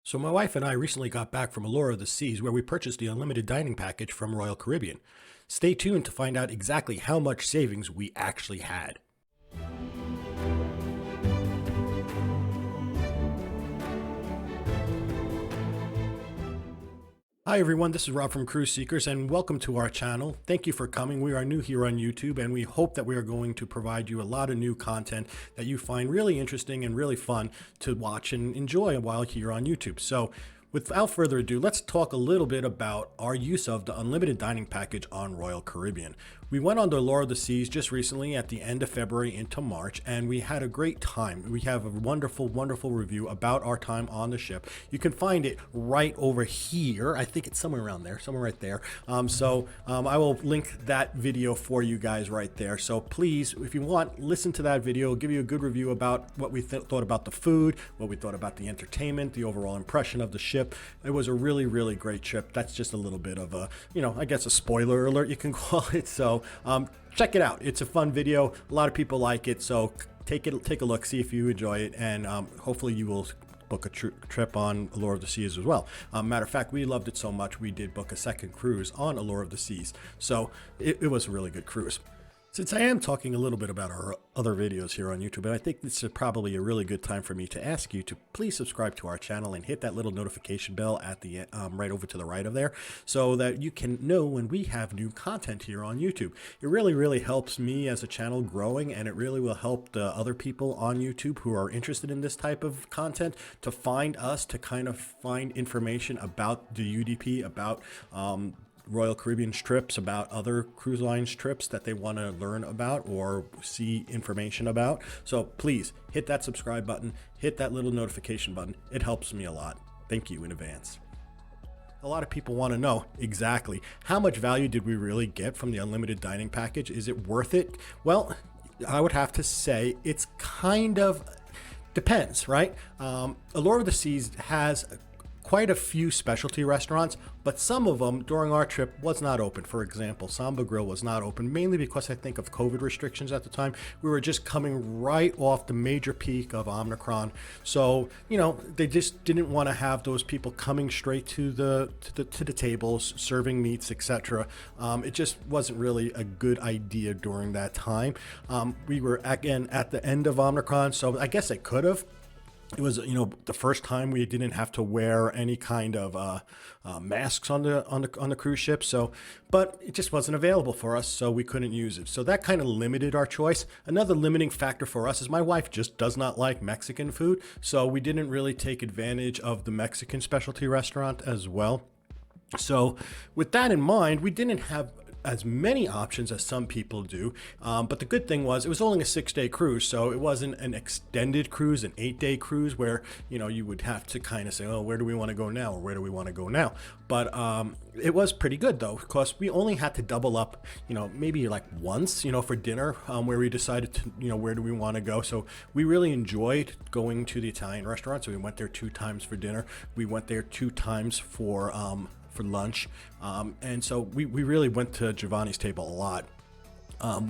So my wife and I recently got back from Allure of the Seas where we purchased the unlimited dining package from Royal Caribbean. Stay tuned to find out exactly how much savings we actually had. Hi everyone, this is Rob from Sea-kers and welcome to our channel. Thank you for coming. We are new here on YouTube and we hope that we are going to provide you a lot of new content that you find really interesting and really fun to watch and enjoy while here on YouTube. So without further ado, let's talk a little bit about our use of the unlimited dining package on Royal Caribbean. We went on the Allure of the Seas just recently at the end of February into March, and we had a great time. We have a wonderful, wonderful review about our time on the ship. You can find it right over here. I think it's somewhere around there, somewhere right there. I will link that video for you guys right there. So please, if you want, listen to that video. It'll give you a good review about what we thought about the food, what we thought about the entertainment, the overall impression of the ship. It was a really, really great trip. That's just a little bit of a, I guess a spoiler alert you can call it. So check it out. It's a fun video. A lot of people like it. So take a look, see if you enjoy it, and hopefully you will book a trip on Allure of the Seas as well. Matter of fact, we loved it so much we did book a second cruise on Allure of the Seas. So it was a really good cruise. Since I am talking a little bit about our other videos here on YouTube, I think this is probably a really good time for me to ask you to please subscribe to our channel and hit that little notification bell at the right over to the right of there so that you can know when we have new content here on YouTube. It really, really helps me as a channel growing, and it really will help the other people on YouTube who are interested in this type of content to find us, to kind of find information about the UDP, about Royal Caribbean's trips, about other cruise lines trips that they want to learn about or see information about. So please hit that subscribe button, hit that little notification button. It helps me a lot. Thank you in advance. A lot of people want to know exactly how much value did we really get from the unlimited dining package? Is it worth it? Well, I would have to say it's kind of depends, right? Allure of the Seas has quite a few specialty restaurants, but some of them during our trip was not open. For example, Samba Grill was not open, mainly because I think of COVID restrictions at the time. We were just coming right off the major peak of Omicron. So, they just didn't want to have those people coming straight to the tables, serving meats, etc. It just wasn't really a good idea during that time. We were again at the end of Omicron, so I guess it could have. It was, the first time we didn't have to wear any kind of masks on the cruise ship. So, but it just wasn't available for us, so we couldn't use it. So that kind of limited our choice. Another limiting factor for us is my wife just does not like Mexican food, so we didn't really take advantage of the Mexican specialty restaurant as well. So with that in mind, we didn't have as many options as some people do, but the good thing was it was only a 6-day cruise, so it wasn't an extended cruise, an 8-day cruise where you would have to kind of say, oh, where do we want to go now, or where do we want to go now? But it was pretty good though, because we only had to double up, maybe like once, for dinner, where we decided to, where do we want to go. So we really enjoyed going to the Italian restaurant. So we went there 2 times for dinner. We went there 2 times for lunch, and so we really went to Giovanni's table a lot.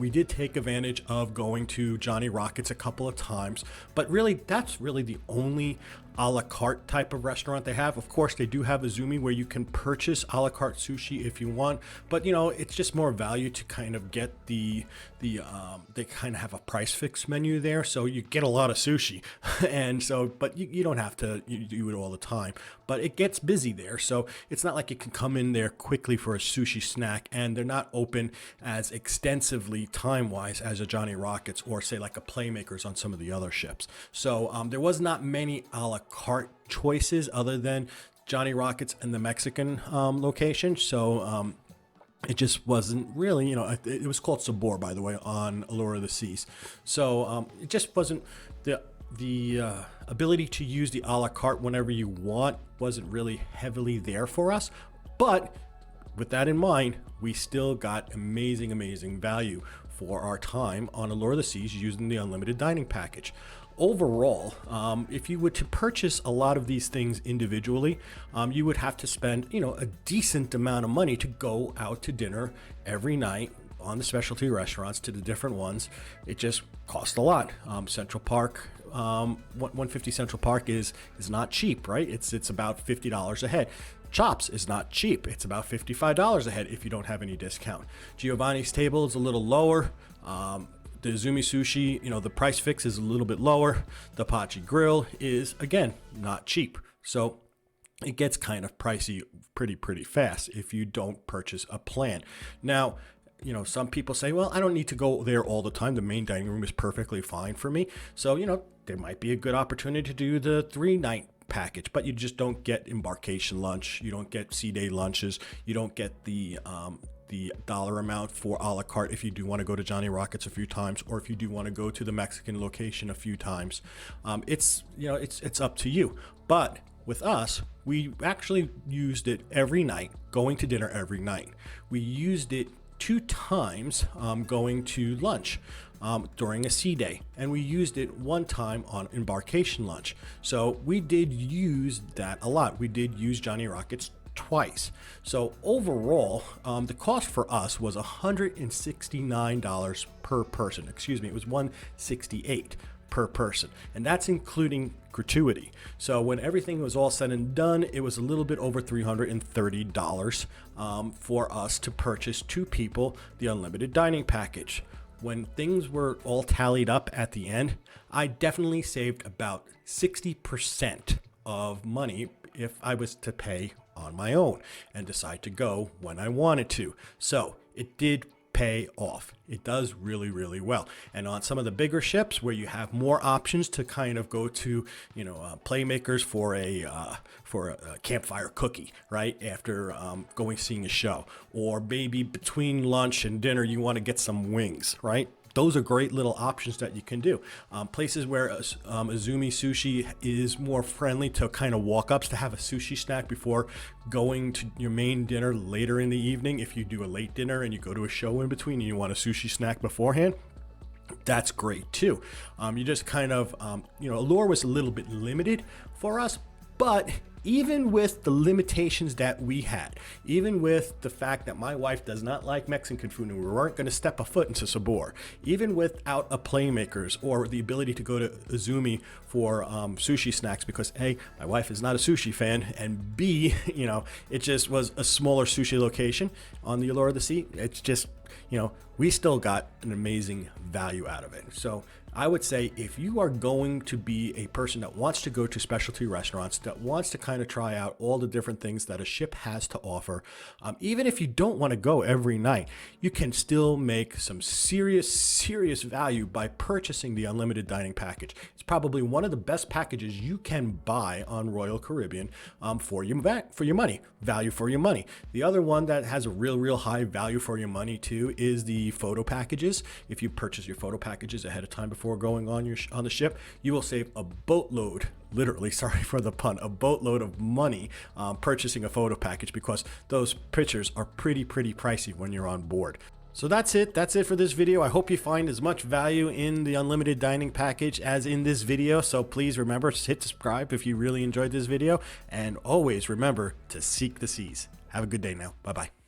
We did take advantage of going to Johnny Rockets a couple of times, but really that's really the only a la carte type of restaurant they have. Of course, they do have a Zumi where you can purchase a la carte sushi if you want, but it's just more value to kind of get they kind of have a price fix menu there, so you get a lot of sushi, and so but you don't have to do it all the time. But it gets busy there, so it's not like you can come in there quickly for a sushi snack, and they're not open as extensively time-wise as a Johnny Rockets or say like a Playmakers on some of the other ships. So there was not many a la carte choices other than Johnny Rockets and the Mexican location. So it just wasn't really, it was called Sabor, by the way, on Allure of the Seas. So it just wasn't the ability to use the a la carte whenever you want wasn't really heavily there for us. But with that in mind, we still got amazing value for our time on Allure of the Seas using the unlimited dining package. Overall, if you were to purchase a lot of these things individually, you would have to spend, a decent amount of money to go out to dinner every night on the specialty restaurants, to the different ones. It just cost a lot. Central Park 150 Central Park is not cheap, right? It's about $50 a head. Chops is not cheap. It's about $55 a head if you don't have any discount. Giovanni's table is a little lower. The Izumi Sushi, you know, the price fix is a little bit lower. The Pachi Grill is, again, not cheap. So it gets kind of pricey pretty fast if you don't purchase a plan. Now, you know, some people say, well, I don't need to go there all the time. The main dining room is perfectly fine for me. So, you know, there might be a good opportunity to do the 3-night package, but you just don't get embarkation lunch. You don't get sea day lunches. You don't get the dollar amount for a la carte if you do want to go to Johnny Rockets a few times, or if you do want to go to the Mexican location a few times. It's, you know, it's up to you. But with us, we actually used it every night, going to dinner every night. We used it 2 times going to lunch during a sea day, and we used it 1 time on embarkation lunch. So we did use that a lot. We did use Johnny Rockets twice. So overall, the cost for us was $169 per person. Excuse me, it was $168 per person, and that's including gratuity. So when everything was all said and done, it was a little bit over $330 for us to purchase 2 people the unlimited dining package. When things were all tallied up at the end, I definitely saved about 60% of money if I was to pay on my own and decide to go when I wanted to. So it did pay off. It does really well. And on some of the bigger ships where you have more options to kind of go to, you know, playmakers for a campfire cookie, right, after seeing a show, or maybe between lunch and dinner you want to get some wings, right? Those are great little options that you can do. Places where Izumi Sushi is more friendly to kind of walk-ups to have a sushi snack before going to your main dinner later in the evening. If you do a late dinner and you go to a show in between and you want a sushi snack beforehand, that's great too. You just kind of, you know, Allure was a little bit limited for us, but even with the limitations that we had, even with the fact that my wife does not like Mexican food and we weren't going to step a foot into Sabor, even without a Playmakers or the ability to go to Izumi for sushi snacks, because A, my wife is not a sushi fan, and B, you know, it just was a smaller sushi location on the Allure of the Sea. It's just, you know, we still got an amazing value out of it. So I would say if you are going to be a person that wants to go to specialty restaurants, that wants to kind of try out all the different things that a ship has to offer, even if you don't want to go every night, you can still make some serious value by purchasing the unlimited dining package. It's probably one of the best packages you can buy on Royal Caribbean for your money, value for your money. The other one that has a real high value for your money too is the photo packages. If you purchase your photo packages ahead of time before going on the ship, you will save a boatload, literally, sorry for the pun, a boatload of money purchasing a photo package, because those pictures are pretty pricey when you're on board. So that's it for this video. I hope you find as much value in the unlimited dining package as in this video. So please remember to hit subscribe if you really enjoyed this video, and always remember to seek the seas. Have a good day now. Bye bye.